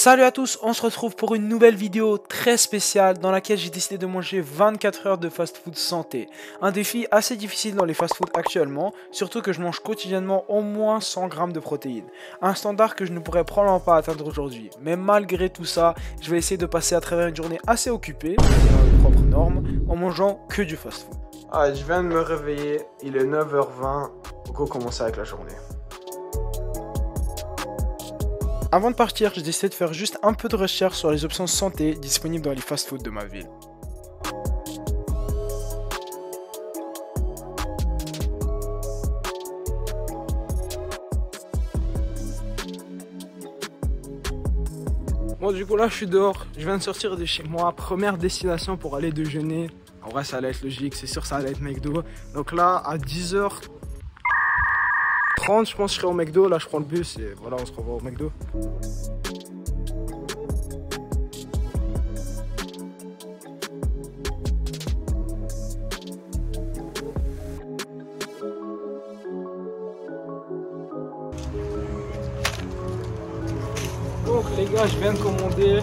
Salut à tous, on se retrouve pour une nouvelle vidéo très spéciale dans laquelle j'ai décidé de manger 24 heures de fast-food santé. Un défi assez difficile dans les fast-food actuellement, surtout que je mange quotidiennement au moins 100 grammes de protéines. Un standard que je ne pourrais probablement pas atteindre aujourd'hui. Mais malgré tout ça, je vais essayer de passer à travers une journée assez occupée, selon mes propres normes, en mangeant que du fast-food. Ah, je viens de me réveiller, il est 9h20, go commencer avec la journée. Avant de partir, j'ai décidé de faire juste un peu de recherche sur les options santé disponibles dans les fast-foods de ma ville. Bon, du coup là je suis dehors, je viens de sortir de chez moi, première destination pour aller déjeuner. En vrai ça allait être logique, c'est sûr ça allait être McDo. Donc là à 10h30 je pense que je serai au McDo, là je prends le bus et voilà on se revoit au McDo. Donc les gars, je viens de commander.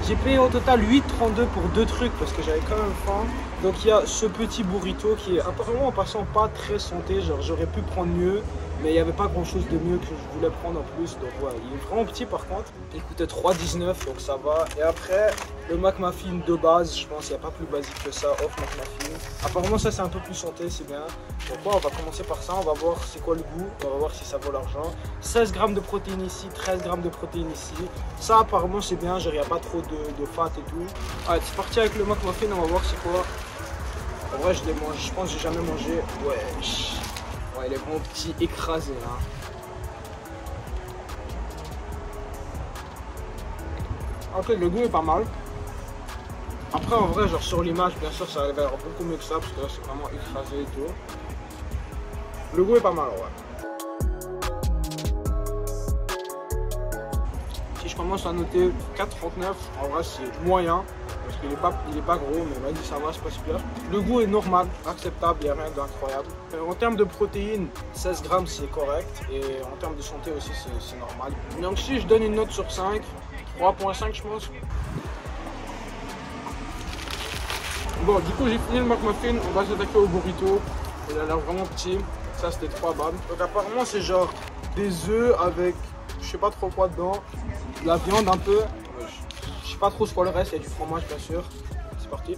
J'ai payé au total 8,32 pour deux trucs parce que j'avais quand même faim. Donc il y a ce petit burrito qui est apparemment en passant pas très santé, genre j'aurais pu prendre mieux, mais il n'y avait pas grand chose de mieux que je voulais prendre en plus. Donc ouais, il est vraiment petit par contre. Il coûtait 3,19 donc ça va. Et après, le McMuffin de base, je pense qu'il n'y a pas plus basique que ça, off McMuffin. Apparemment ça c'est un peu plus santé, c'est bien. Donc ouais, on va commencer par ça, on va voir c'est quoi le goût, on va voir si ça vaut l'argent. 16 grammes de protéines ici, 13 grammes de protéines ici. Ça apparemment c'est bien, genre il n'y a pas trop de fat et tout. Allez, c'est parti avec le McMuffin, on va voir c'est quoi. En vrai je l'ai mangé, je pense que j'ai jamais mangé. Ouais, il est vraiment petit, écrasé hein. Ok, le goût est pas mal. Après en vrai genre sur l'image bien sûr ça va l'air beaucoup mieux que ça parce que là c'est vraiment écrasé et tout. Le goût est pas mal ouais. Si je commence à noter 4,39, en vrai c'est moyen. Parce qu'il est pas gros, mais vas-y ça va, c'est pas super. Le goût est normal, acceptable, il n'y a rien d'incroyable. En termes de protéines, 16 grammes c'est correct. Et en termes de santé aussi c'est normal. Donc si je donne une note sur 5, 3,5 je pense. Bon du coup j'ai fini le McMuffin, on va s'attaquer au burrito. Il a l'air vraiment petit, ça c'était 3 balles. Donc apparemment c'est genre des œufs avec je sais pas trop quoi dedans. De la viande un peu. Je sais pas trop ce quoi le reste, il y a du fromage bien sûr. C'est parti.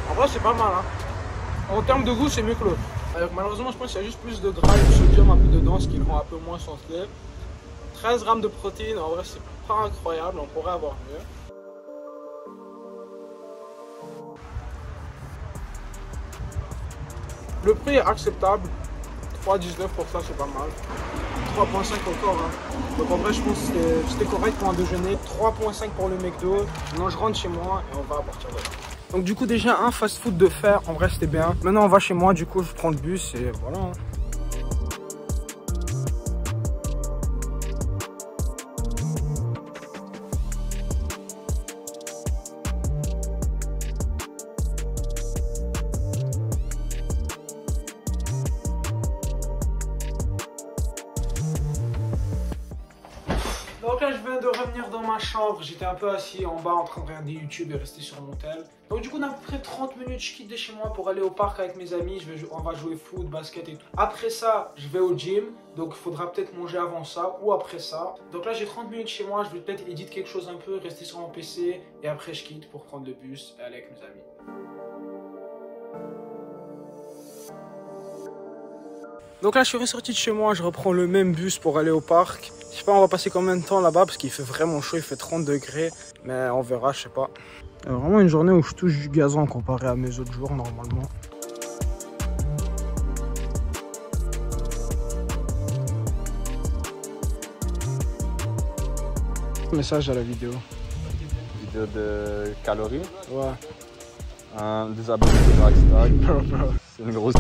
En vrai c'est pas mal hein. En termes de goût c'est mieux que l'autre. Malheureusement je pense qu'il y a juste plus de gras et de sodium un peu dedans, ce qui le rend un peu moins santé. 13 grammes de protéines, en vrai c'est pas incroyable, on pourrait avoir mieux. Le prix est acceptable. 3,19 pour ça c'est pas mal. 3,5 encore hein. Donc en vrai je pense que c'était correct pour un déjeuner. 3,5 pour le McDo. Maintenant je rentre chez moi et on va partir de là. Donc du coup déjà un fast food de fer, en vrai c'était bien. Maintenant on va chez moi, du coup je prends le bus et voilà hein. Donc là je viens de revenir dans ma chambre, j'étais un peu assis en bas en train de regarder YouTube et rester sur mon tel. Donc du coup dans à peu près 30 minutes je quitte de chez moi pour aller au parc avec mes amis, on va jouer foot, basket et tout. Après ça je vais au gym, donc il faudra peut-être manger avant ça ou après ça. Donc là j'ai 30 minutes chez moi, je vais peut-être éditer quelque chose un peu, rester sur mon PC et après je quitte pour prendre le bus et aller avec mes amis. Donc là je suis ressorti de chez moi, je reprends le même bus pour aller au parc. Je sais pas on va passer combien de temps là-bas parce qu'il fait vraiment chaud, il fait 30 degrés. Mais on verra, je sais pas. Vraiment une journée où je touche du gazon comparé à mes autres jours normalement. Message à la vidéo. Vidéo de calories. Ouais. Des abonnés de Rockstar. Bro. C'est une grosse...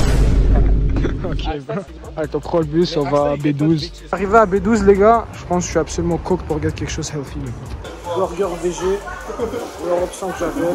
Ok bro. Allez, on prend le bus, on va à B12. Arrivé à B12 les gars, je pense que je suis absolument coke pour regarder quelque chose healthy. Burger VG, meilleure option que j'avais.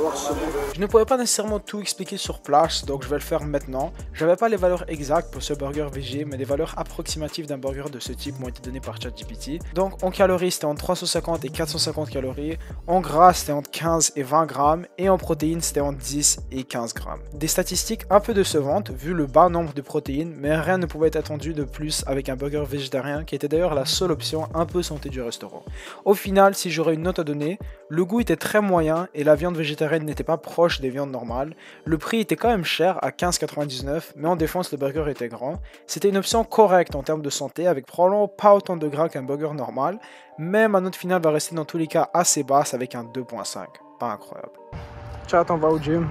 savoir ce bon. Je ne pouvais pas nécessairement tout expliquer sur place, donc je vais le faire maintenant. J'avais pas les valeurs exactes pour ce burger VG, mais des valeurs approximatives d'un burger de ce type m'ont été données par ChatGPT. Donc en calories, c'était entre 350 et 450 calories. En gras, c'était entre 15 et 20 grammes. Et en protéines, c'était entre 10 et 15 grammes. Des statistiques un peu décevantes, vu le bas nombre de protéines, mais rien ne pouvait être attendu de plus avec un burger végétarien, qui était d'ailleurs la seule option un peu santé du restaurant. Au final, si j'aurais une note à donner, le goût était très moyen et la viande végétarienne n'était pas proche des viandes normales. Le prix était quand même cher à 15,99, mais en défense le burger était grand. C'était une option correcte en termes de santé, avec probablement pas autant de gras qu'un burger normal, mais ma note finale va rester dans tous les cas assez basse avec un 2.5. Pas incroyable. Ciao, on va au gym.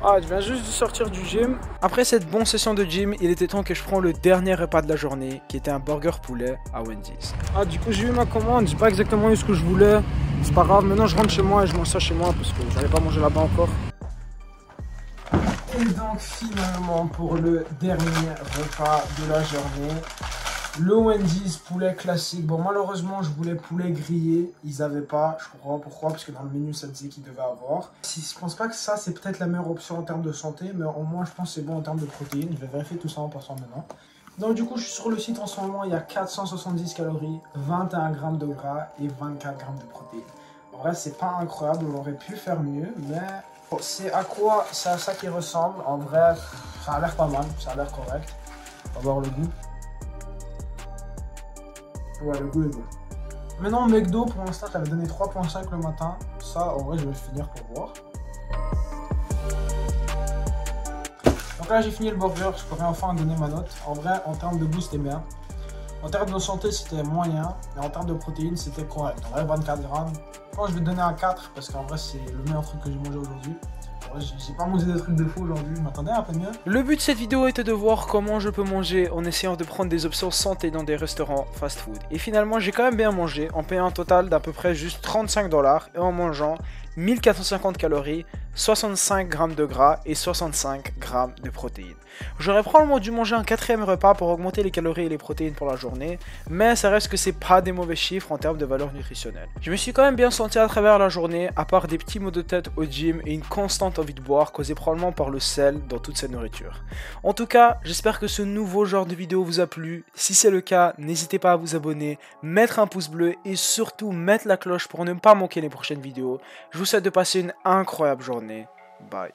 Ah, je viens juste de sortir du gym. Après cette bonne session de gym, il était temps que je prends le dernier repas de la journée, qui était un burger poulet à Wendy's. Ah, du coup, j'ai eu ma commande, j'ai pas exactement eu ce que je voulais. C'est pas grave, maintenant je rentre chez moi et je mange ça chez moi parce que j'allais pas manger là-bas encore. Et donc, finalement, pour le dernier repas de la journée, le Wendy's poulet classique. Bon, malheureusement, je voulais poulet grillé. Ils avaient pas. Je comprends pas pourquoi, parce que dans le menu, ça disait qu'ils devaient avoir. Je pense pas que ça, c'est peut-être la meilleure option en termes de santé, mais au moins, je pense que c'est bon en termes de protéines. Je vais vérifier tout ça en passant maintenant. Donc, du coup, je suis sur le site en ce moment. Il y a 470 calories, 21 grammes de gras et 24 grammes de protéines. En vrai, c'est pas incroyable. On aurait pu faire mieux, mais bon, c'est à ça qui ressemble. En vrai, ça a l'air pas mal. Ça a l'air correct. On va voir le goût. Ouais, le goût est bon. Maintenant, McDo, pour l'instant, je t'avais donné 3.5 le matin. Ça, en vrai, je vais le finir pour voir. Donc là, j'ai fini le burger. Je pourrais enfin donner ma note. En vrai, en termes de goût, c'était bien. En termes de santé, c'était moyen. Et en termes de protéines, c'était correct. En vrai, 24 grammes. Je pense que je vais donner un 4 parce qu'en vrai, c'est le meilleur truc que j'ai mangé aujourd'hui. J'ai pas mangé des trucs de fou aujourd'hui, je m'attendais un peu mieux. Le but de cette vidéo était de voir comment je peux manger en essayant de prendre des options santé dans des restaurants fast-food. Et finalement, j'ai quand même bien mangé en payant un total d'à peu près juste 35 $ et en mangeant 1450 calories, 65 grammes de gras et 65 grammes de protéines. J'aurais probablement dû manger un 4e repas pour augmenter les calories et les protéines pour la journée, mais ça reste que c'est pas des mauvais chiffres en termes de valeur nutritionnelle. Je me suis quand même bien senti à travers la journée, à part des petits maux de tête au gym et une constante envie de boire causée probablement par le sel dans toute cette nourriture. En tout cas, j'espère que ce nouveau genre de vidéo vous a plu. Si c'est le cas, n'hésitez pas à vous abonner, mettre un pouce bleu et surtout mettre la cloche pour ne pas manquer les prochaines vidéos. Je vous souhaite de passer une incroyable journée. Bye.